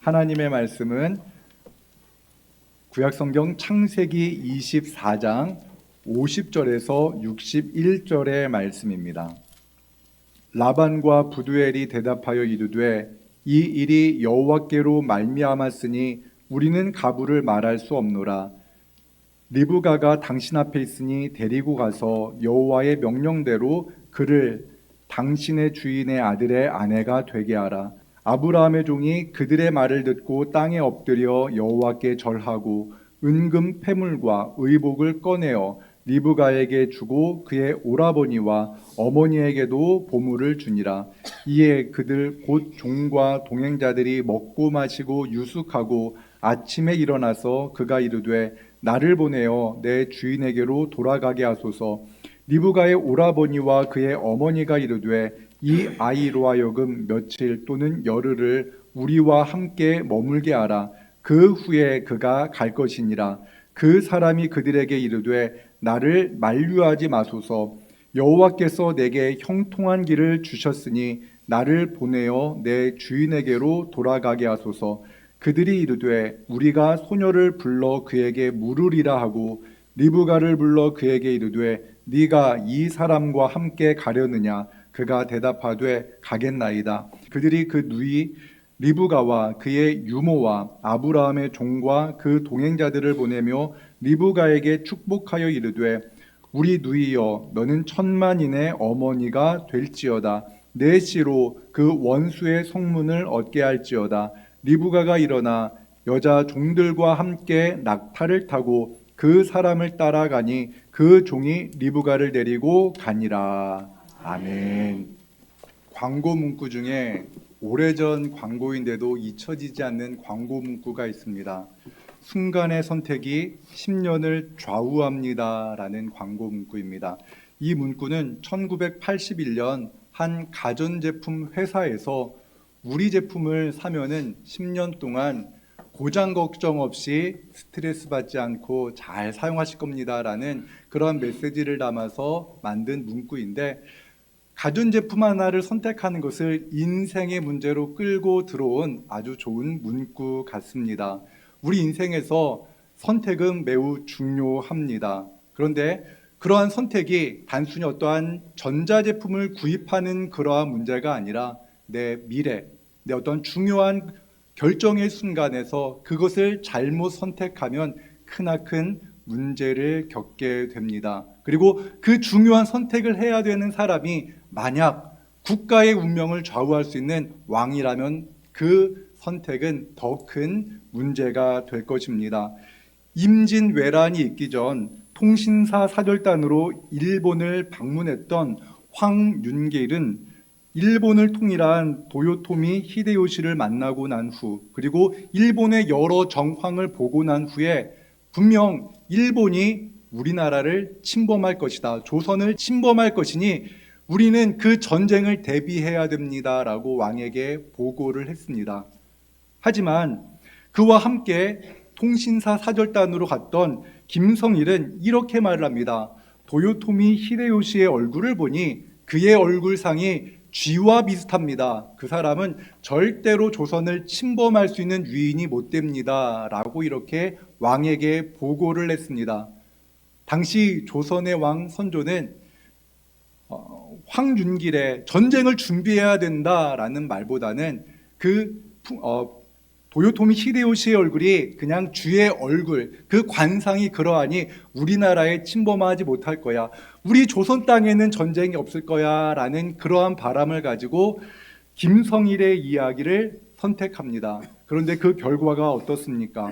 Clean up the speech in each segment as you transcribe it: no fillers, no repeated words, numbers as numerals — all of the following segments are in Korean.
하나님의 말씀은 구약성경 창세기 24장 50절에서 61절의 말씀입니다. 라반과 부두엘이 대답하여 이르되 이 일이 여호와께로 말미암았으니 우리는 가부를 말할 수 없노라. 리브가가 당신 앞에 있으니 데리고 가서 여호와의 명령대로 그를 당신의 주인의 아들의 아내가 되게 하라. 아브라함의 종이 그들의 말을 듣고 땅에 엎드려 여호와께 절하고 은금 패물과 의복을 꺼내어 리브가에게 주고 그의 오라버니와 어머니에게도 보물을 주니라. 이에 그들 곧 종과 동행자들이 먹고 마시고 유숙하고 아침에 일어나서 그가 이르되 나를 보내어 내 주인에게로 돌아가게 하소서. 리브가의 오라버니와 그의 어머니가 이르되 이 아이로 하여금 며칠 또는 열흘을 우리와 함께 머물게 하라. 그 후에 그가 갈 것이니라. 그 사람이 그들에게 이르되 나를 만류하지 마소서. 여호와께서 내게 형통한 길을 주셨으니 나를 보내어 내 주인에게로 돌아가게 하소서. 그들이 이르되 우리가 소녀를 불러 그에게 물으리라 하고 리브가를 불러 그에게 이르되 네가 이 사람과 함께 가려느냐. 그가 대답하되 가겠나이다. 그들이 그 누이 리브가와 그의 유모와 아브라함의 종과 그 동행자들을 보내며 리브가에게 축복하여 이르되 우리 누이여 너는 천만인의 어머니가 될지어다. 내 씨로 그 원수의 성문을 얻게 할지어다. 리브가가 일어나 여자 종들과 함께 낙타를 타고 그 사람을 따라가니 그 종이 리브가를 데리고 가니라. 아멘. 광고 문구 중에 오래전 광고인데도 잊혀지지 않는 광고 문구가 있습니다. 순간의 선택이 10년을 좌우합니다 라는 광고 문구입니다. 이 문구는 1981년 한 가전제품 회사에서 우리 제품을 사면은 10년 동안 고장 걱정 없이 스트레스 받지 않고 잘 사용하실 겁니다 라는 그런 메시지를 담아서 만든 문구인데, 가전제품 하나를 선택하는 것을 인생의 문제로 끌고 들어온 아주 좋은 문구 같습니다. 우리 인생에서 선택은 매우 중요합니다. 그런데 그러한 선택이 단순히 어떠한 전자제품을 구입하는 그러한 문제가 아니라 내 미래, 내 어떤 중요한 결정의 순간에서 그것을 잘못 선택하면 크나큰 문제를 겪게 됩니다. 그리고 그 중요한 선택을 해야 되는 사람이 만약 국가의 운명을 좌우할 수 있는 왕이라면 그 선택은 더 큰 문제가 될 것입니다. 임진왜란이 있기 전 통신사 사절단으로 일본을 방문했던 황윤길은 일본을 통일한 도요토미 히데요시를 만나고 난 후, 그리고 일본의 여러 정황을 보고 난 후에 분명 일본이 우리나라를 침범할 것이다, 조선을 침범할 것이니 우리는 그 전쟁을 대비해야 됩니다 라고 왕에게 보고를 했습니다. 하지만 그와 함께 통신사 사절단으로 갔던 김성일은 이렇게 말을 합니다. 도요토미 히데요시의 얼굴을 보니 그의 얼굴상이 쥐와 비슷합니다. 그 사람은 절대로 조선을 침범할 수 있는 유인이 못 됩니다 라고 이렇게 왕에게 보고를 했습니다. 당시 조선의 왕 선조는 황윤길의 전쟁을 준비해야 된다라는 말보다는 도요토미 히데요시의 얼굴이 그냥 쥐의 얼굴, 그 관상이 그러하니 우리나라에 침범하지 못할 거야, 우리 조선 땅에는 전쟁이 없을 거야 라는 그러한 바람을 가지고 김성일의 이야기를 선택합니다. 그런데 그 결과가 어떻습니까?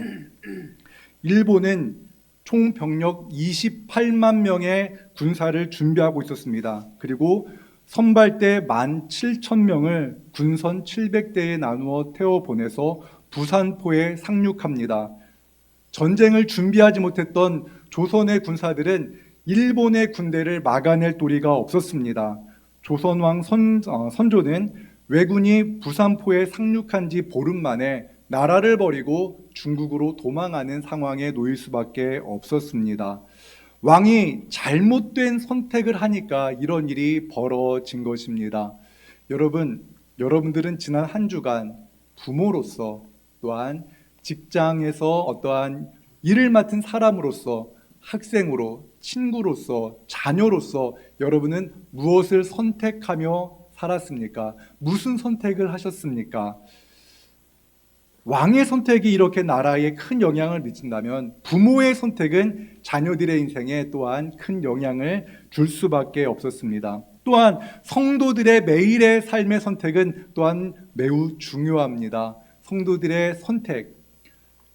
일본은 총 병력 28만 명의 군사를 준비하고 있었습니다. 그리고 선발대 17,000명을 군선 700대에 나누어 태워보내서 부산포에 상륙합니다. 전쟁을 준비하지 못했던 조선의 군사들은 일본의 군대를 막아낼 도리가 없었습니다. 조선왕 선조는 왜군이 부산포에 상륙한 지 보름 만에 나라를 버리고 중국으로 도망하는 상황에 놓일 수밖에 없었습니다. 왕이 잘못된 선택을 하니까 이런 일이 벌어진 것입니다. 여러분들은 지난 한 주간 부모로서 또한 직장에서 어떠한 일을 맡은 사람으로서, 학생으로, 친구로서, 자녀로서 여러분은 무엇을 선택하며 살았습니까? 무슨 선택을 하셨습니까? 왕의 선택이 이렇게 나라에 큰 영향을 미친다면 부모의 선택은 자녀들의 인생에 또한 큰 영향을 줄 수밖에 없었습니다. 또한 성도들의 매일의 삶의 선택은 또한 매우 중요합니다. 성도들의 선택,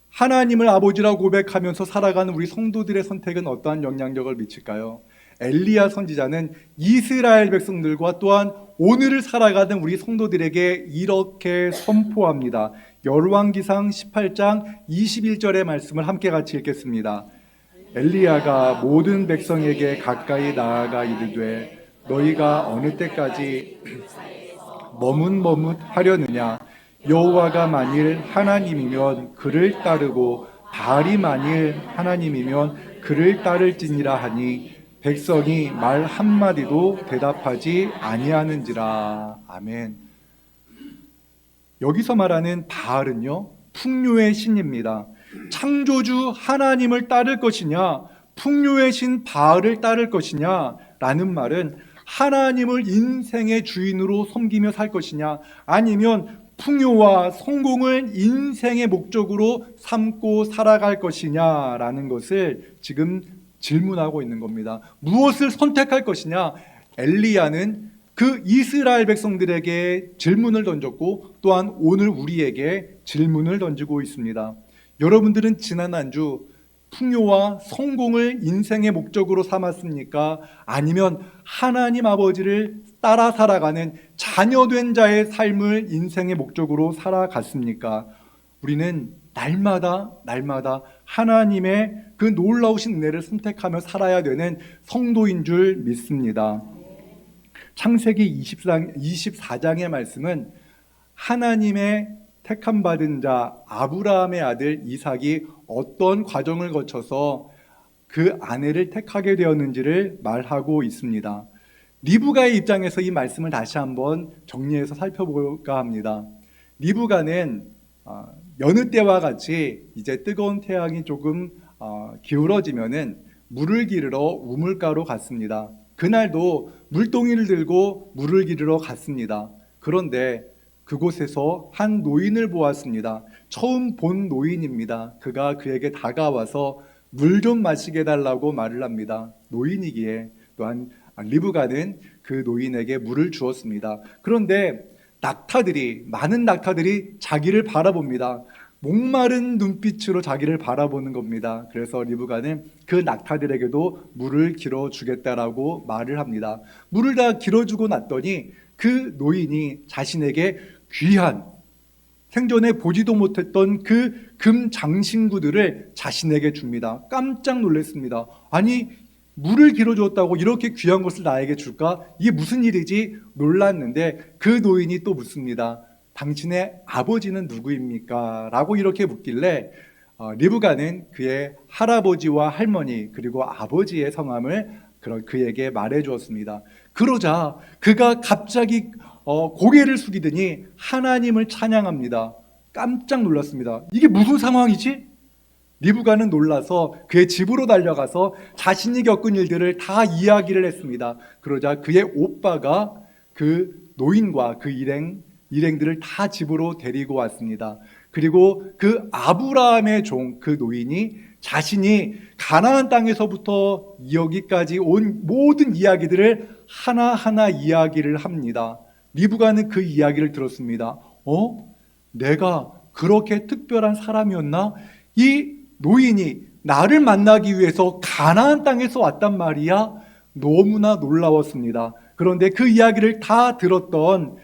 하나님을 아버지라고 고백하면서 살아가는 우리 성도들의 선택은 어떠한 영향력을 미칠까요? 엘리야 선지자는 이스라엘 백성들과 또한 오늘을 살아가는 우리 성도들에게 이렇게 선포합니다. 열왕기상 18장 21절의 말씀을 함께 같이 읽겠습니다. 엘리야가 모든 백성에게 가까이 나아가 이르되 너희가 어느 때까지 머뭇머뭇하려느냐? 여호와가 만일 하나님이면 그를 따르고 바알이 만일 하나님이면 그를 따를지니라 하니 백성이 말 한마디도 대답하지 아니하는지라. 아멘. 여기서 말하는 바알은요, 풍요의 신입니다. 창조주 하나님을 따를 것이냐, 풍요의 신 바알을 따를 것이냐 라는 말은 하나님을 인생의 주인으로 섬기며 살 것이냐, 아니면 풍요와 성공을 인생의 목적으로 삼고 살아갈 것이냐라는 것을 지금 질문하고 있는 겁니다. 무엇을 선택할 것이냐? 엘리야는 그 이스라엘 백성들에게 질문을 던졌고 또한 오늘 우리에게 질문을 던지고 있습니다. 여러분들은 지난 한 주 풍요와 성공을 인생의 목적으로 삼았습니까? 아니면 하나님 아버지를 따라 살아가는 자녀된 자의 삶을 인생의 목적으로 살아갔습니까? 우리는 날마다 하나님의 그 놀라우신 은혜를 선택하며 살아야 되는 성도인 줄 믿습니다. 창세기 24장의 말씀은 하나님의 택함 받은 자 아브라함의 아들 이삭이 어떤 과정을 거쳐서 그 아내를 택하게 되었는지를 말하고 있습니다. 리브가의 입장에서 이 말씀을 다시 한번 정리해서 살펴볼까 합니다. 리브가는 여느 때와 같이 이제 뜨거운 태양이 조금 기울어지면은 물을 기르러 우물가로 갔습니다. 그날도 물동이를 들고 물을 기르러 갔습니다. 그런데 그곳에서 한 노인을 보았습니다. 처음 본 노인입니다. 그가 그에게 다가와서 물 좀 마시게 해달라고 말을 합니다. 노인이기에 또한 리브가는 그 노인에게 물을 주었습니다. 그런데 많은 낙타들이 자기를 바라봅니다. 목마른 눈빛으로 자기를 바라보는 겁니다. 그래서 리브가는 그 낙타들에게도 물을 길어주겠다라고 말을 합니다. 물을 다 길어주고 났더니 그 노인이 자신에게 귀한, 생전에 보지도 못했던 그 금 장신구들을 자신에게 줍니다. 깜짝 놀랐습니다. 아니, 물을 길어주었다고 이렇게 귀한 것을 나에게 줄까? 이게 무슨 일이지? 놀랐는데 그 노인이 또 묻습니다. 당신의 아버지는 누구입니까? 라고 이렇게 묻길래 리브가는 그의 할아버지와 할머니 그리고 아버지의 성함을 그에게 말해 주었습니다. 그러자 그가 갑자기 고개를 숙이더니 하나님을 찬양합니다. 깜짝 놀랐습니다. 이게 무슨 상황이지? 리브가는 놀라서 그의 집으로 달려가서 자신이 겪은 일들을 다 이야기를 했습니다. 그러자 그의 오빠가 그 노인과 그 일행들을 다 집으로 데리고 왔습니다. 그리고 그 아브라함의 종, 그 노인이 자신이 가나안 땅에서부터 여기까지 온 모든 이야기들을 하나하나 이야기를 합니다. 리브가는 그 이야기를 들었습니다. 내가 그렇게 특별한 사람이었나? 이 노인이 나를 만나기 위해서 가나안 땅에서 왔단 말이야? 너무나 놀라웠습니다. 그런데 그 이야기를 다 들었던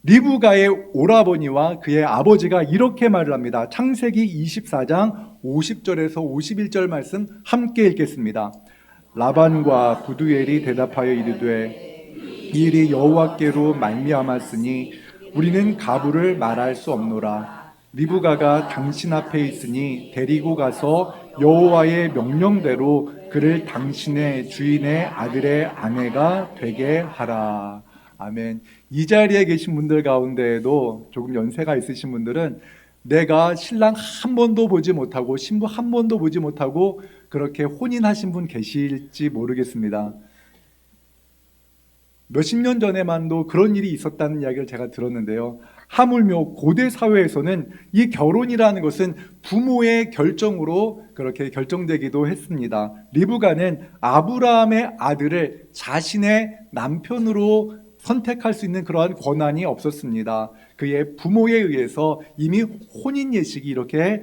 리브가의 오라버니와 그의 아버지가 이렇게 말을 합니다. 창세기 24장 50절에서 51절 말씀 함께 읽겠습니다. 라반과 부두엘이 대답하여 이르되 이 일이 여호와께로 말미암았으니 우리는 가부를 말할 수 없노라. 리브가가 당신 앞에 있으니 데리고 가서 여호와의 명령대로 그를 당신의 주인의 아들의 아내가 되게 하라. 아멘. 이 자리에 계신 분들 가운데에도 조금 연세가 있으신 분들은 내가 신랑 한 번도 보지 못하고 신부 한 번도 보지 못하고 그렇게 혼인하신 분 계실지 모르겠습니다. 몇십 년 전에만도 그런 일이 있었다는 이야기를 제가 들었는데요. 하물며 고대 사회에서는 이 결혼이라는 것은 부모의 결정으로 그렇게 결정되기도 했습니다. 리브가는 아브라함의 아들을 자신의 남편으로 선택할 수 있는 그러한 권한이 없었습니다. 그의 부모에 의해서 이미 혼인 예식이 이렇게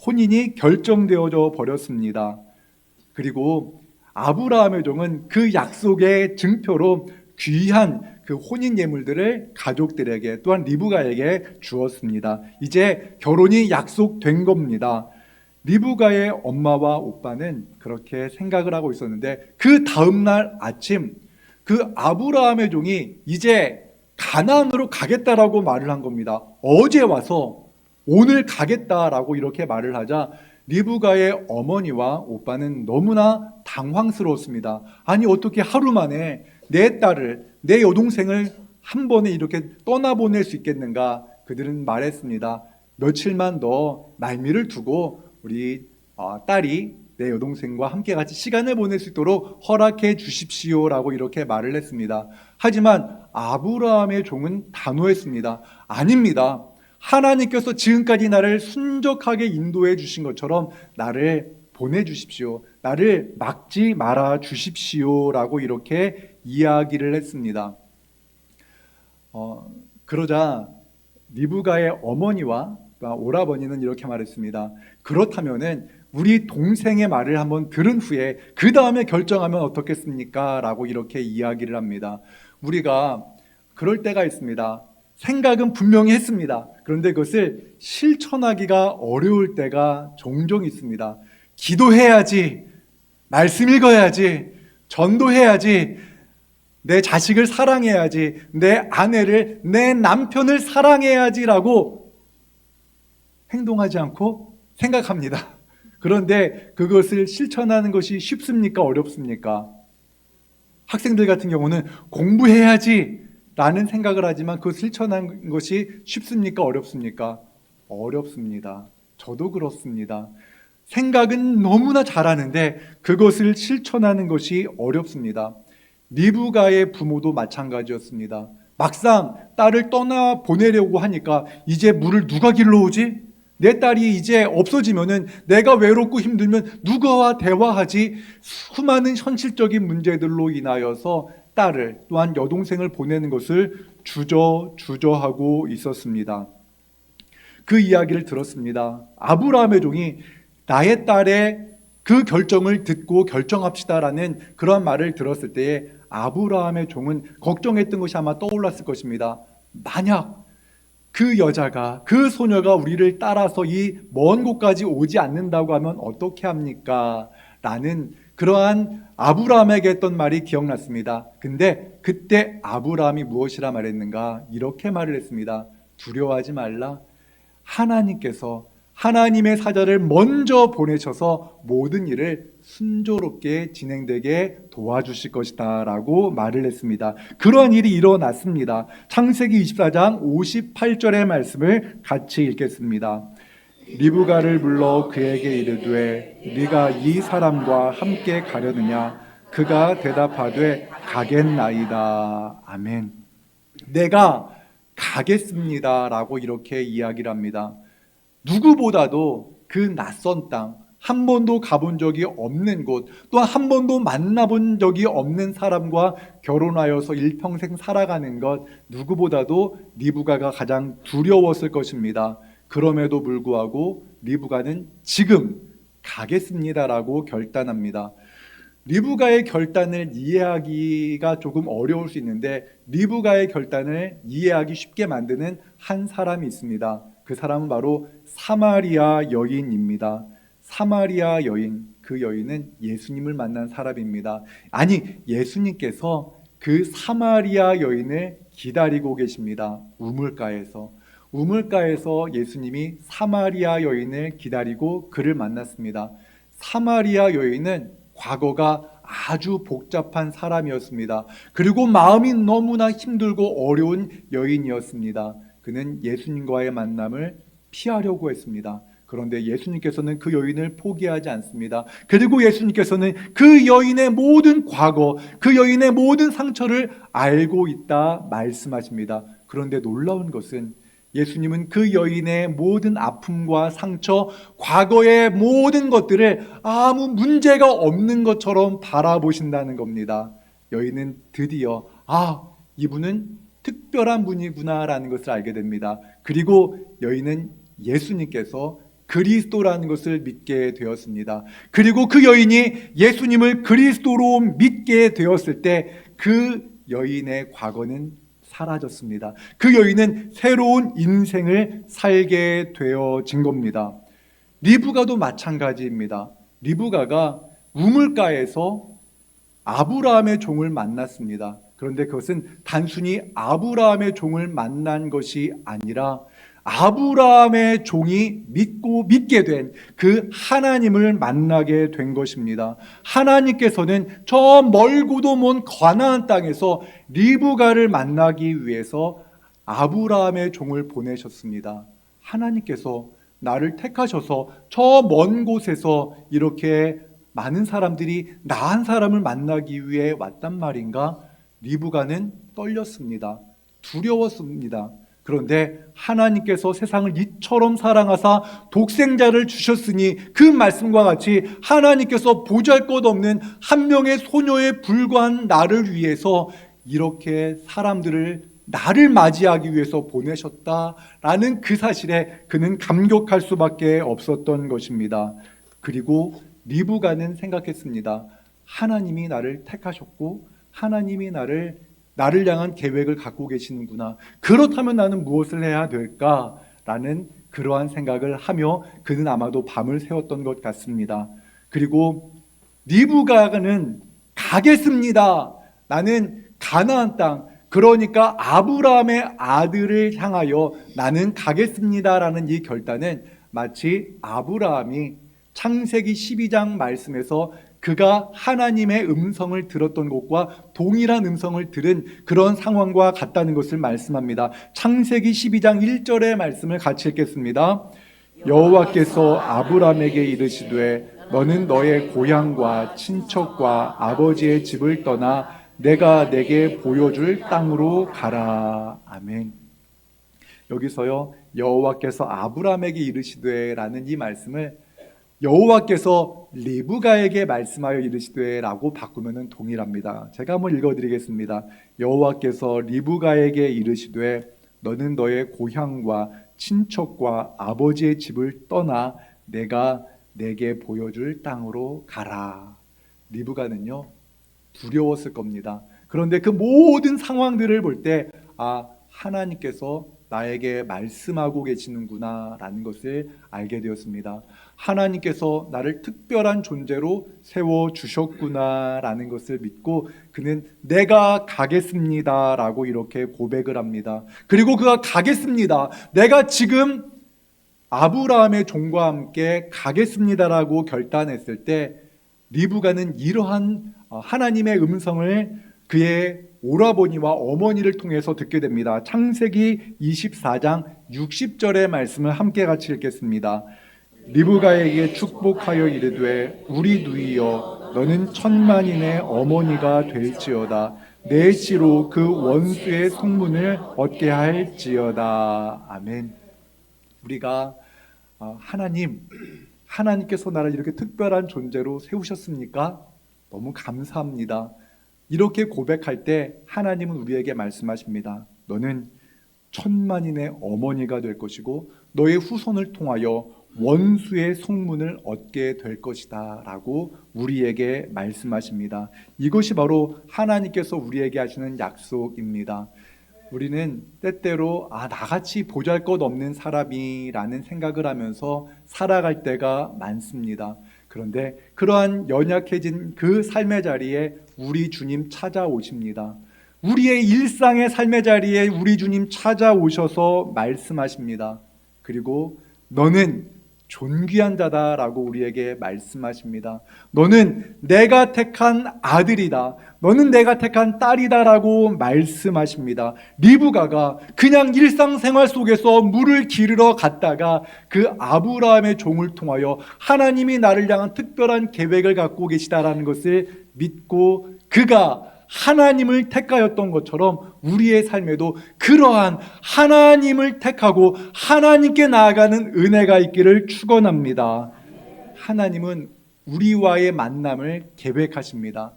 혼인이 결정되어져 버렸습니다. 그리고 아브라함의 종은 그 약속의 증표로 귀한 그 혼인 예물들을 가족들에게 또한 리브가에게 주었습니다. 이제 결혼이 약속된 겁니다. 리브가의 엄마와 오빠는 그렇게 생각을 하고 있었는데 그 다음날 아침 그 아브라함의 종이 이제 가나안으로 가겠다라고 말을 한 겁니다. 어제 와서 오늘 가겠다라고 이렇게 말을 하자 리브가의 어머니와 오빠는 너무나 당황스러웠습니다. 아니 어떻게 하루 만에 내 딸을, 내 여동생을 한 번에 이렇게 떠나보낼 수 있겠는가? 그들은 말했습니다. 며칠만 더 말미를 두고 우리 딸이 내 여동생과 함께 같이 시간을 보낼 수 있도록 허락해 주십시오라고 이렇게 말을 했습니다. 하지만 아브라함의 종은 단호했습니다. 아닙니다. 하나님께서 지금까지 나를 순적하게 인도해 주신 것처럼 나를 보내주십시오. 나를 막지 말아 주십시오라고 이렇게 이야기를 했습니다. 그러자 리브가의 어머니와 오라버니는 이렇게 말했습니다. 그렇다면은 우리 동생의 말을 한번 들은 후에 그 다음에 결정하면 어떻겠습니까? 라고 이렇게 이야기를 합니다. 우리가 그럴 때가 있습니다. 생각은 분명히 했습니다. 그런데 그것을 실천하기가 어려울 때가 종종 있습니다. 기도해야지, 말씀 읽어야지, 전도해야지, 내 자식을 사랑해야지, 내 아내를, 내 남편을 사랑해야지라고 행동하지 않고 생각합니다. 그런데 그것을 실천하는 것이 쉽습니까? 어렵습니까? 학생들 같은 경우는 공부해야지 라는 생각을 하지만 그 실천하는 것이 쉽습니까? 어렵습니까? 어렵습니다. 저도 그렇습니다. 생각은 너무나 잘하는데 그것을 실천하는 것이 어렵습니다. 리브가의 부모도 마찬가지였습니다. 막상 딸을 떠나 보내려고 하니까 이제 물을 누가 길러오지? 내 딸이 이제 없어지면은 내가 외롭고 힘들면 누구와 대화하지? 수많은 현실적인 문제들로 인하여서 딸을 또한 여동생을 보내는 것을 주저하고 있었습니다. 그 이야기를 들었습니다. 아브라함의 종이 나의 딸의 그 결정을 듣고 결정합시다라는 그런 말을 들었을 때에 아브라함의 종은 걱정했던 것이 아마 떠올랐을 것입니다. 만약 그 여자가, 그 소녀가 우리를 따라서 이 먼 곳까지 오지 않는다고 하면 어떻게 합니까? 라는 그러한 아브라함에게 했던 말이 기억났습니다. 근데 그때 아브라함이 무엇이라 말했는가? 이렇게 말을 했습니다. 두려워하지 말라. 하나님께서 하나님의 사자를 먼저 보내셔서 모든 일을 순조롭게 진행되게 도와주실 것이다 라고 말을 했습니다. 그런 일이 일어났습니다. 창세기 24장 58절의 말씀을 같이 읽겠습니다. 리브가를 불러 그에게 이르되 네가 이 사람과 함께 가려느냐? 그가 대답하되 가겠나이다. 아멘. 내가 가겠습니다 라고 이렇게 이야기를 합니다. 누구보다도 그 낯선 땅, 한 번도 가본 적이 없는 곳, 또 한 번도 만나본 적이 없는 사람과 결혼하여서 일평생 살아가는 것, 누구보다도 리브가가 가장 두려웠을 것입니다. 그럼에도 불구하고 리브가는 지금 가겠습니다라고 결단합니다. 리브가의 결단을 이해하기가 조금 어려울 수 있는데 리브가의 결단을 이해하기 쉽게 만드는 한 사람이 있습니다. 그 사람은 바로 사마리아 여인입니다. 사마리아 여인, 그 여인은 예수님을 만난 사람입니다. 아니, 예수님께서 그 사마리아 여인을 기다리고 계십니다. 우물가에서 예수님이 사마리아 여인을 기다리고 그를 만났습니다. 사마리아 여인은 과거가 아주 복잡한 사람이었습니다. 그리고 마음이 너무나 힘들고 어려운 여인이었습니다. 그는 예수님과의 만남을 피하려고 했습니다. 그런데 예수님께서는 그 여인을 포기하지 않습니다. 그리고 예수님께서는 그 여인의 모든 과거, 그 여인의 모든 상처를 알고 있다 말씀하십니다. 그런데 놀라운 것은 예수님은 그 여인의 모든 아픔과 상처, 과거의 모든 것들을 아무 문제가 없는 것처럼 바라보신다는 겁니다. 여인은 드디어 이분은 특별한 분이구나라는 것을 알게 됩니다. 그리고 여인은 예수님께서 그리스도라는 것을 믿게 되었습니다. 그리고 그 여인이 예수님을 그리스도로 믿게 되었을 때 그 여인의 과거는 사라졌습니다. 그 여인은 새로운 인생을 살게 되어진 겁니다. 리브가도 마찬가지입니다. 리브가가 우물가에서 아브라함의 종을 만났습니다. 그런데 그것은 단순히 아브라함의 종을 만난 것이 아니라 아브라함의 종이 믿게 된 그 하나님을 만나게 된 것입니다. 하나님께서는 저 멀고도 먼 가나안 땅에서 리브가를 만나기 위해서 아브라함의 종을 보내셨습니다. 하나님께서 나를 택하셔서 저 먼 곳에서 이렇게 많은 사람들이 나 한 사람을 만나기 위해 왔단 말인가? 리브가는 떨렸습니다. 두려웠습니다. 그런데 하나님께서 세상을 이처럼 사랑하사 독생자를 주셨으니 그 말씀과 같이 하나님께서 보잘것없는 한 명의 소녀에 불과한 나를 위해서 이렇게 사람들을 나를 맞이하기 위해서 보내셨다라는 그 사실에 그는 감격할 수밖에 없었던 것입니다. 그리고 리브가는 생각했습니다. 하나님이 나를 택하셨고 하나님이 나를 향한 계획을 갖고 계시는구나. 그렇다면 나는 무엇을 해야 될까라는 그러한 생각을 하며 그는 아마도 밤을 새웠던 것 같습니다. 그리고 리브가는 가겠습니다. 나는 가나안 땅, 그러니까 아브라함의 아들을 향하여 나는 가겠습니다라는 이 결단은 마치 아브라함이 창세기 12장 말씀에서 그가 하나님의 음성을 들었던 것과 동일한 음성을 들은 그런 상황과 같다는 것을 말씀합니다. 창세기 12장 1절의 말씀을 같이 읽겠습니다. 여호와께서 아브라함에게 이르시되 너는 너의 고향과 친척과 아버지의 집을 떠나 내가 내게 보여줄 땅으로 가라. 아멘. 여기서요, 여호와께서 아브라함에게 이르시되라는 이 말씀을 여호와께서 리브가에게 말씀하여 이르시되라고 바꾸면 동일합니다. 제가 한번 읽어드리겠습니다. 여호와께서 리브가에게 이르시되 너는 너의 고향과 친척과 아버지의 집을 떠나 내가 내게 보여줄 땅으로 가라. 리브가는요 두려웠을 겁니다. 그런데 그 모든 상황들을 볼 때 하나님께서 나에게 말씀하고 계시는구나 라는 것을 알게 되었습니다. 하나님께서 나를 특별한 존재로 세워주셨구나 라는 것을 믿고 그는 내가 가겠습니다 라고 이렇게 고백을 합니다. 그리고 그가 가겠습니다, 내가 지금 아브라함의 종과 함께 가겠습니다라고 결단했을 때 리브가는 이러한 하나님의 음성을 그의 오라버니와 어머니를 통해서 듣게 됩니다. 창세기 24장 60절의 말씀을 함께 같이 읽겠습니다. 리브가에게 축복하여 이르되 우리 누이여 너는 천만인의 어머니가 될지어다. 내 씨로 그 원수의 성문을 얻게 할지어다. 아멘. 우리가 하나님께서 나를 이렇게 특별한 존재로 세우셨습니까? 너무 감사합니다. 이렇게 고백할 때 하나님은 우리에게 말씀하십니다. 너는 천만인의 어머니가 될 것이고 너의 후손을 통하여 원수의 성문을 얻게 될 것이다 라고 우리에게 말씀하십니다. 이것이 바로 하나님께서 우리에게 하시는 약속입니다. 우리는 때때로 나같이 보잘것없는 사람이라는 생각을 하면서 살아갈 때가 많습니다. 그런데 그러한 연약해진 그 삶의 자리에 우리 주님 찾아오십니다. 우리의 일상의 삶의 자리에 우리 주님 찾아오셔서 말씀하십니다. 그리고 너는 존귀한 자다라고 우리에게 말씀하십니다. 너는 내가 택한 아들이다. 너는 내가 택한 딸이다라고 말씀하십니다. 리브가가 그냥 일상생활 속에서 물을 기르러 갔다가 그 아브라함의 종을 통하여 하나님이 나를 향한 특별한 계획을 갖고 계시다라는 것을 믿고 그가 하나님을 택하였던 것처럼 우리의 삶에도 그러한 하나님을 택하고 하나님께 나아가는 은혜가 있기를 축원합니다. 하나님은 우리와의 만남을 계획하십니다.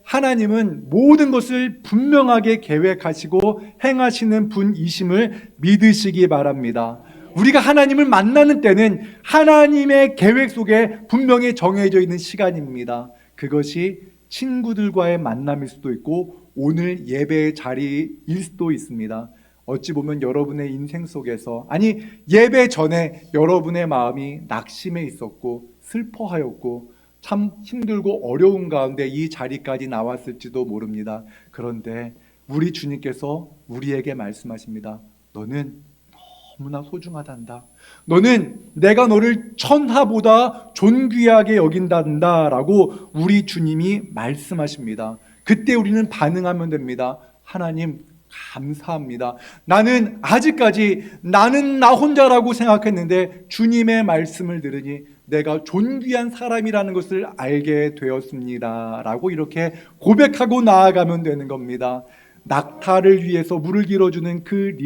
하나님은 모든 것을 분명하게 계획하시고 행하시는 분이심을 믿으시기 바랍니다. 우리가 하나님을 만나는 때는 하나님의 계획 속에 분명히 정해져 있는 시간입니다. 그것이 친구들과의 만남일 수도 있고 오늘 예배의 자리일 수도 있습니다. 어찌 보면 여러분의 인생 속에서, 아니 예배 전에 여러분의 마음이 낙심해 있었고 슬퍼하였고 참 힘들고 어려운 가운데 이 자리까지 나왔을지도 모릅니다. 그런데 우리 주님께서 우리에게 말씀하십니다. 너는 너무나 소중하단다. 너는 내가 너를 천하보다 존귀하게 여긴단다 라고 우리 주님이 말씀하십니다. 그때 우리는 반응하면 됩니다. 하나님 감사합니다. 나는 아직까지 나는 나 혼자라고 생각했는데 주님의 말씀을 들으니 내가 존귀한 사람이라는 것을 알게 되었습니다 라고 이렇게 고백하고 나아가면 되는 겁니다. 낙타를 위해서 물을 길어주는 그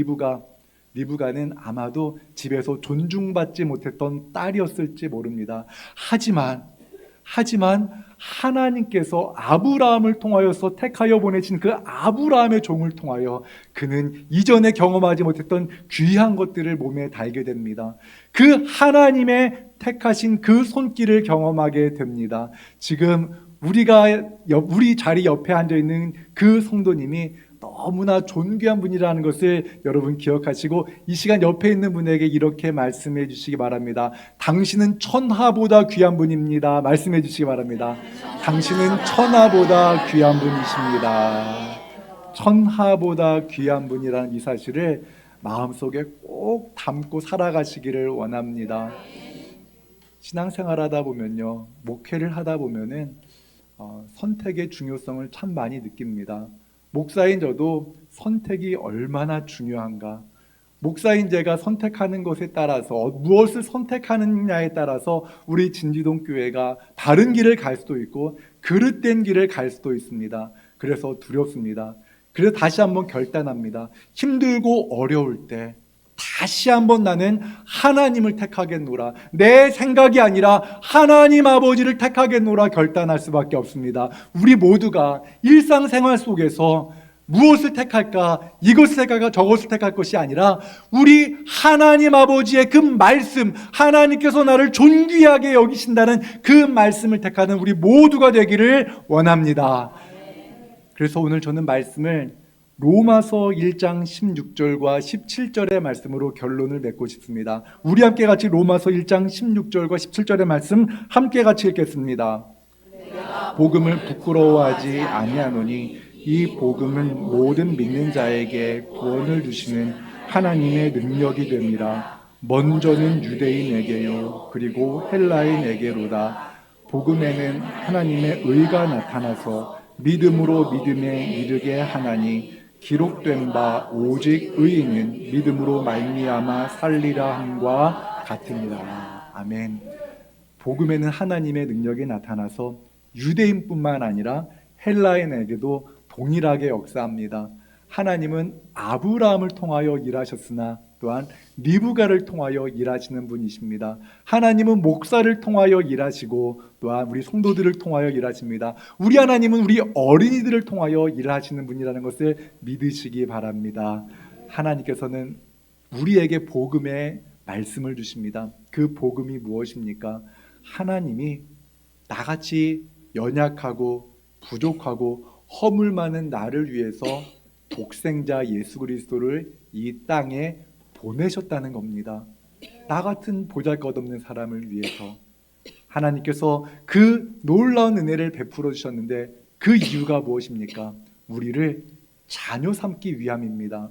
리브가는 아마도 집에서 존중받지 못했던 딸이었을지 모릅니다. 하지만 하나님께서 아브라함을 통하여서 택하여 보내신 그 아브라함의 종을 통하여 그는 이전에 경험하지 못했던 귀한 것들을 몸에 달게 됩니다. 그 하나님의 택하신 그 손길을 경험하게 됩니다. 지금 우리 자리 옆에 앉아있는 그 성도님이 너무나 존귀한 분이라는 것을 여러분 기억하시고 이 시간 옆에 있는 분에게 이렇게 말씀해 주시기 바랍니다. 당신은 천하보다 귀한 분입니다. 말씀해 주시기 바랍니다. 당신은 천하보다 귀한 분이십니다. 천하보다 귀한 분이라는 이 사실을 마음속에 꼭 담고 살아가시기를 원합니다. 신앙생활 하다 보면요, 목회를 하다 보면은 선택의 중요성을 참 많이 느낍니다. 목사인 저도 선택이 얼마나 중요한가, 목사인 제가 선택하는 것에 따라서 무엇을 선택하느냐에 따라서 우리 진지동 교회가 바른 길을 갈 수도 있고 그릇된 길을 갈 수도 있습니다. 그래서 두렵습니다. 그래서 다시 한번 결단합니다. 힘들고 어려울 때 다시 한번 나는 하나님을 택하겠노라, 내 생각이 아니라 하나님 아버지를 택하겠노라 결단할 수밖에 없습니다. 우리 모두가 일상생활 속에서 무엇을 택할까, 이것을 택할까, 저것을 택할 것이 아니라 우리 하나님 아버지의 그 말씀, 하나님께서 나를 존귀하게 여기신다는 그 말씀을 택하는 우리 모두가 되기를 원합니다. 그래서 오늘 저는 말씀을 로마서 1장 16절과 17절의 말씀으로 결론을 맺고 싶습니다. 우리 함께 같이 로마서 1장 16절과 17절의 말씀 함께 같이 읽겠습니다. 복음을 부끄러워하지 아니하노니 이 복음은 모든 믿는 자에게 구원을 주시는 하나님의 능력이 됨이라. 먼저는 유대인에게요 그리고 헬라인에게로다. 복음에는 하나님의 의가 나타나서 믿음으로 믿음에 이르게 하나니 기록된 바 오직 의인은 믿음으로 말미암아 살리라 함과 같으니라. 아멘. 복음에는 하나님의 능력이 나타나서 유대인뿐만 아니라 헬라인에게도 동일하게 역사합니다. 하나님은 아브라함을 통하여 일하셨으나 또한 리브가를 통하여 일하시는 분이십니다. 하나님은 목사를 통하여 일하시고 또한 우리 성도들을 통하여 일하십니다. 우리 하나님은 우리 어린이들을 통하여 일하시는 분이라는 것을 믿으시기 바랍니다. 하나님께서는 우리에게 복음의 말씀을 주십니다. 그 복음이 무엇입니까? 하나님이 나같이 연약하고 부족하고 허물 많은 나를 위해서 독생자 예수 그리스도를 이 땅에 보내셨다는 겁니다. 나 같은 보잘것없는 사람을 위해서 하나님께서 그 놀라운 은혜를 베풀어 주셨는데 그 이유가 무엇입니까? 우리를 자녀 삼기 위함입니다.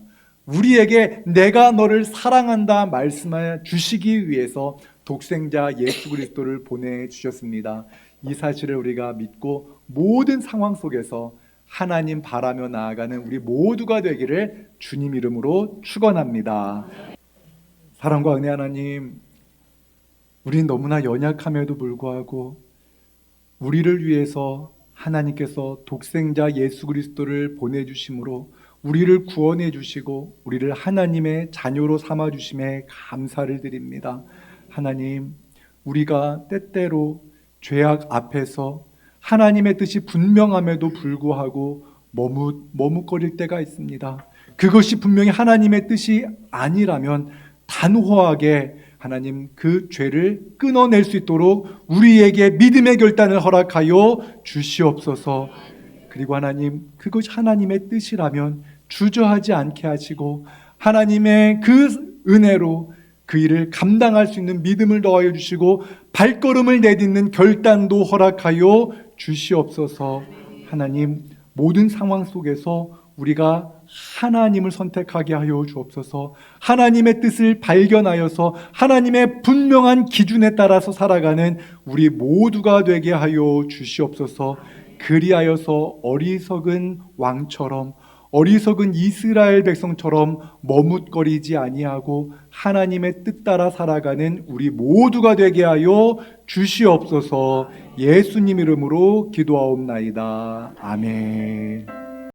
우리에게 내가 너를 사랑한다 말씀해 주시기 위해서 독생자 예수 그리스도를 보내주셨습니다. 이 사실을 우리가 믿고 모든 상황 속에서 하나님 바라며 나아가는 우리 모두가 되기를 주님 이름으로 축원합니다. 사랑과 은혜 하나님, 우린 너무나 연약함에도 불구하고 우리를 위해서 하나님께서 독생자 예수 그리스도를 보내주심으로 우리를 구원해 주시고 우리를 하나님의 자녀로 삼아 주심에 감사를 드립니다. 하나님, 우리가 때때로 죄악 앞에서 하나님의 뜻이 분명함에도 불구하고 머뭇거릴 때가 있습니다. 그것이 분명히 하나님의 뜻이 아니라면 단호하게 하나님 그 죄를 끊어낼 수 있도록 우리에게 믿음의 결단을 허락하여 주시옵소서. 그리고 하나님, 그것이 하나님의 뜻이라면 주저하지 않게 하시고 하나님의 그 은혜로 그 일을 감당할 수 있는 믿음을 더하여 주시고 발걸음을 내딛는 결단도 허락하여 주시옵소서. 하나님, 모든 상황 속에서 우리가 하나님을 선택하게 하여 주옵소서. 하나님의 뜻을 발견하여서 하나님의 분명한 기준에 따라서 살아가는 우리 모두가 되게 하여 주시옵소서. 그리하여서 어리석은 왕처럼, 어리석은 이스라엘 백성처럼 머뭇거리지 아니하고 하나님의 뜻 따라 살아가는 우리 모두가 되게 하여 주시옵소서. 예수님 이름으로 기도하옵나이다. 아멘.